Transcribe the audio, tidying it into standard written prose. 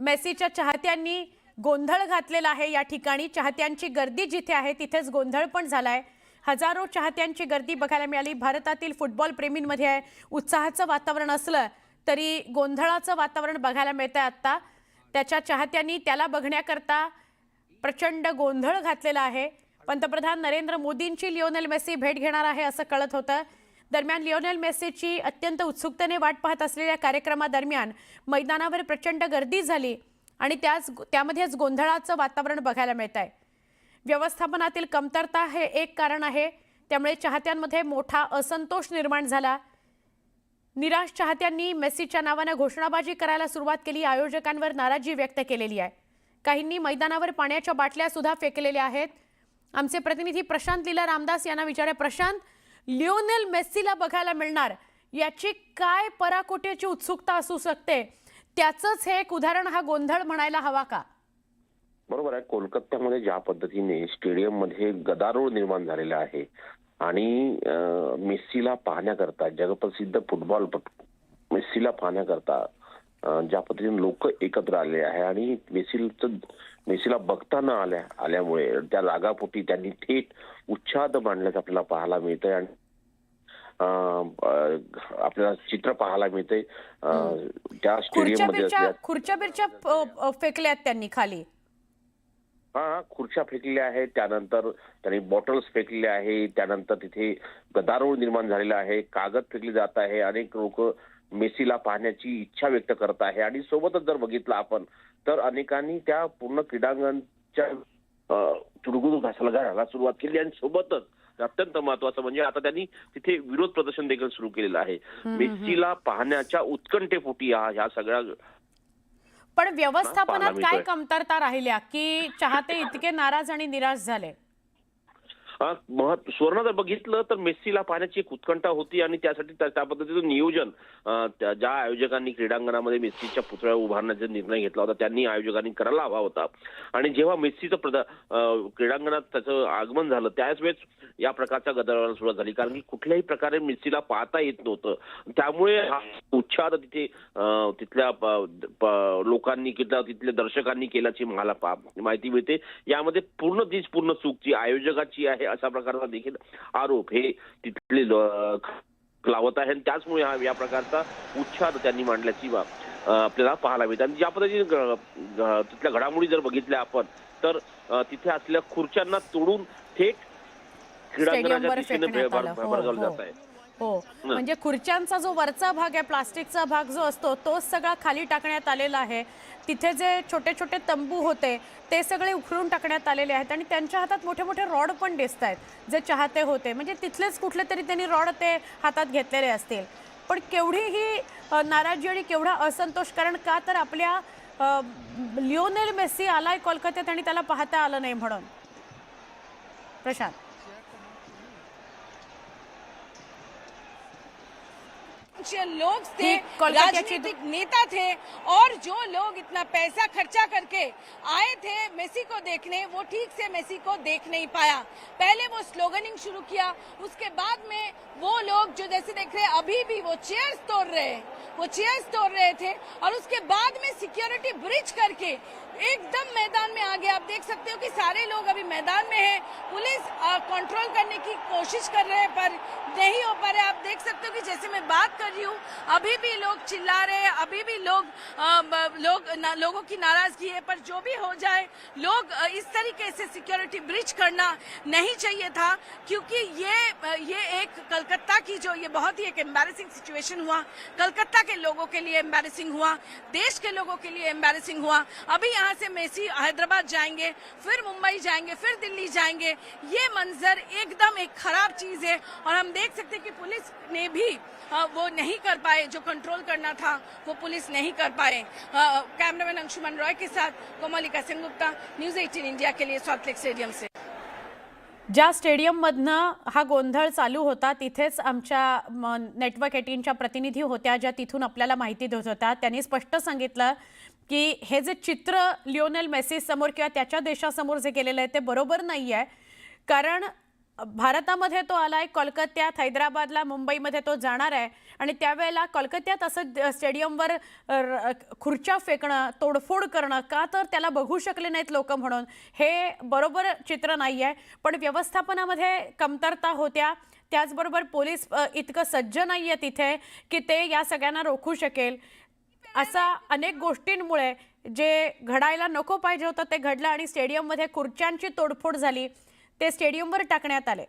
मेसीच्या चाहत्यांनी गोंधळ घातलेला आहे। या ठिकाणी चाहत्यांची गर्दी जिथे आहे तिथेच गोंधळ पण झालाय। हजारो चाहत्यांची गर्दी बघायला मिळाली। भारतातील फुटबॉल प्रेमींमध्ये आहे उत्साहाचं वातावरण असलं तरी गोंधळाचं वातावरण बघायला मिळतंय। आता त्याच्या चाहत्यांनी त्याला बघण्याकरता प्रचंड गोंधळ घातलेला आहे। पंतप्रधान नरेंद्र मोदींची लिओनेल मेसी भेट घेणार आहे असं कळत होतं। दरम्यान लिओनेल मेसीची अत्यंत उत्सुकतेने वाट पाहत असलेल्या कार्यक्रमादरम्यान मैदानावर प्रचंड गर्दी झाली आणि त्यामध्येच गोंधळाचं वातावरण बघायला मिळतंय। व्यवस्थापनातील कमतरता हे एक कारण आहे, त्यामुळे चाहत्यांमध्ये मोठा असंतोष निर्माण झाला। निराश चाहत्यांनी मेसीच्या नावाने घोषणाबाजी करायला सुरुवात केली। आयोजकांवर नाराजी व्यक्त केलेली आहे। काहींनी मैदानावर पाण्याच्या बाटल्या सुद्धा फेकलेल्या आहेत। आमचे प्रतिनिधी प्रशांत लीला रामदास यांना विचारले, प्रशांत, लिओनेल मेसीला बघायला मिळणार याची काय पराकोटीची उत्सुकता असू शकते? त्याचंच हे एक उदाहरण हा गोंधळ म्हणायला हवा का? बरोबर आहे। कोलकात्यामध्ये ज्या पद्धतीने स्टेडियम मध्ये गदारोळ निर्माण झालेला आहे आणि मेसीला पाहण्याकरता जगप्रसिद्ध मेसीला पाहण्याकरता ज्या पद्धतीने लोक एकत्र आले आहे आणि मेसीला बघताना आल्यामुळे त्या रागापोटी त्यांनी थेट उच्छाद मांडल्याचं आपल्याला पाहायला मिळतंय आणि आपल्याला चित्र पाहायला मिळतंय। त्या स्टेडियम मध्ये खुर्च्या फेकल्यात त्यांनी खाली। खुर्च्या फेकलेल्या आहेत, त्यानंतर त्यांनी बॉटल्स फेकलेल्या आहेत, त्यानंतर तिथे गदारोळ निर्माण झालेला आहे, कागद फेकले जात आहे। अनेक लोक मेसीला पाहण्याची इच्छा व्यक्त करत आहे आणि सोबतच जर बघितलं आपण तर अनेकांनी त्या पूर्ण क्रीडांगणच्या चुडगुड घासायला सुरुवात केली आणि सोबतच अत्यंत महत्वाचं म्हणजे आता त्यांनी तिथे विरोध प्रदर्शन देखील सुरू केलेलं आहे। मेसीला पाहण्याच्या उत्कंठेपोटी ह्या सगळ्या पण व्यवस्थापनात काय कमतरता राहिल्या की चाहते इतके नाराज आणि निराश झाले? सुवर्ण जर बघितलं तर मेसीला पाहण्याची एक उत्कंठा होती आणि त्यासाठी त्या पद्धतीचं नियोजन ज्या आयोजकांनी क्रीडांगणामध्ये मेसीच्या पुतळ्या उभारण्याचा निर्णय घेतला होता त्यांनी आयोजकांनी करायला हवा होता। आणि जेव्हा मेसीचं क्रीडांगणात त्याचं आगमन झालं त्याच वेळेस या प्रकारच्या गदारोळाला सुरुवात झाली, कारण की कुठल्याही प्रकारे मेसीला पाहता येत नव्हतं। त्यामुळे हा उच्छाद तिथे तिथल्या लोकांनी तिथल्या दर्शकांनी केल्याची मला माहिती मिळते। यामध्ये पूर्ण चूक जी आयोजकाची आहे अशा प्रकारचा देखील आरोप हे तिथले लावत आहे। त्याचमुळे या प्रकारचा उच्छाद त्यांनी मांडल्याची आपल्याला पाहायला मिळते। आणि ज्या पद्धतीने तिथल्या घडामोडी जर बघितल्या आपण तर तिथे असलेल्या खुर्च्यांना तोडून थेट क्रीडांगणाच्या दिशेने भरगवलं जात आहे। हो, म्हणजे खुर्च्यांचा जो वरचा भाग आहे, प्लास्टिकचा भाग जो असतो तो सगळा खाली टाकण्यात आलेला आहे। तिथे जे छोटे छोटे तंबू होते ते सगळे उखडून टाकण्यात आलेले आहेत आणि त्यांच्या हातात मोठे मोठे रॉड पण दिसतायत जे चाहते होते, म्हणजे तिथलेच कुठले तरी त्यांनी रॉड ते हातात घेतलेले असतील। पण केवढी ही नाराजी आणि केवढा असंतोष, कारण का तर आपल्या लिओनेल मेसी आलाय कोलकात्यात आणि त्याला पाहता आलं नाही म्हणून। प्रशांत, लोग थे, राजनीतिक नेता थे और जो लोग इतना पैसा खर्चा करके आए थे मेसी को देखने, वो ठीक से मेसी को देख नहीं पाया। पहले वो स्लोगनिंग शुरू किया, उसके बाद में वो लोग जो जैसे देख रहे अभी भी वो चेयर्स तोड़ रहे थे और उसके बाद में सिक्योरिटी ब्रिज करके एकदम मैदान में आ गए। आप देख सकते हो कि सारे लोग अभी मैदान में हैं, पुलिस कंट्रोल करने की कोशिश कर रहे हैं पर नहीं हो पा रहे। आप देख सकते हो कि जैसे मैं बात कर रही हूँ अभी भी लोग चिल्ला रहे हैं, अभी भी लोगों की नाराजगी है। पर जो भी हो जाए, लोग इस तरीके से सिक्योरिटी ब्रिज करना नहीं चाहिए था, क्योंकि ये एक कलकत्ता की जो ये बहुत ही एक एम्बैरेसिंग सिचुएशन हुआ, कलकत्ता के लोगों के लिए एम्बैरेसिंग हुआ, देश के लोगों के लिए एम्बैरेसिंग हुआ। अभी यहाँ से मेसी हैदराबाद जाएंगे, फिर मुंबई जाएंगे, फिर दिल्ली जाएंगे। ये मंजर एकदम एक खराब चीज है और हम देख सकते हैं कि पुलिस ने भी वो नहीं कर पाए, जो कंट्रोल करना था वो पुलिस नहीं कर पाए। कैमरामैन अंशुमन रॉय के साथ कोमलिका सेनगुप्ता, न्यूज 18 इंडिया के लिए सॉल्ट लेक स्टेडियम से। ज्या स्टेडियम मधनं हा गोंधळ चालू होता तिथेच आमच्या नेटवर्क 18च्या प्रतिनिधी होत्या, ज्या तिथून आपल्याला माहिती देत होत्या। त्यांनी स्पष्ट सांगितलं की हे जे चित्र लिओनेल मेसी समोर किंवा त्याच्या देशासमोर जे केलेलं आहे ते बरोबर नाहीये, कारण भारतामध्ये तो आलाय, कोलकात्यात, हैदराबादला, मुंबईमध्ये तो जाणार आहे आणि त्यावेळेला कोलकात्यात असं स्टेडियमवर खुर्च्या फेकणं, तोडफोड करणं, का तर त्याला बघू शकले नाहीत लोक म्हणून, हे बरोबर चित्र नाही आहे. पण व्यवस्थापनामध्ये कमतरता होत्या, त्याचबरोबर पोलीस इतकं सज्ज नाही आहे तिथे की ते या सगळ्यांना रोखू शकेल. असा अनेक गोष्टींमुळे जे घडायला नको पाहिजे होतं ते घडलं आणि स्टेडियममध्ये खुर्च्यांची तोडफोड झाली, ते स्टेडियमवर टाकण्यात आले.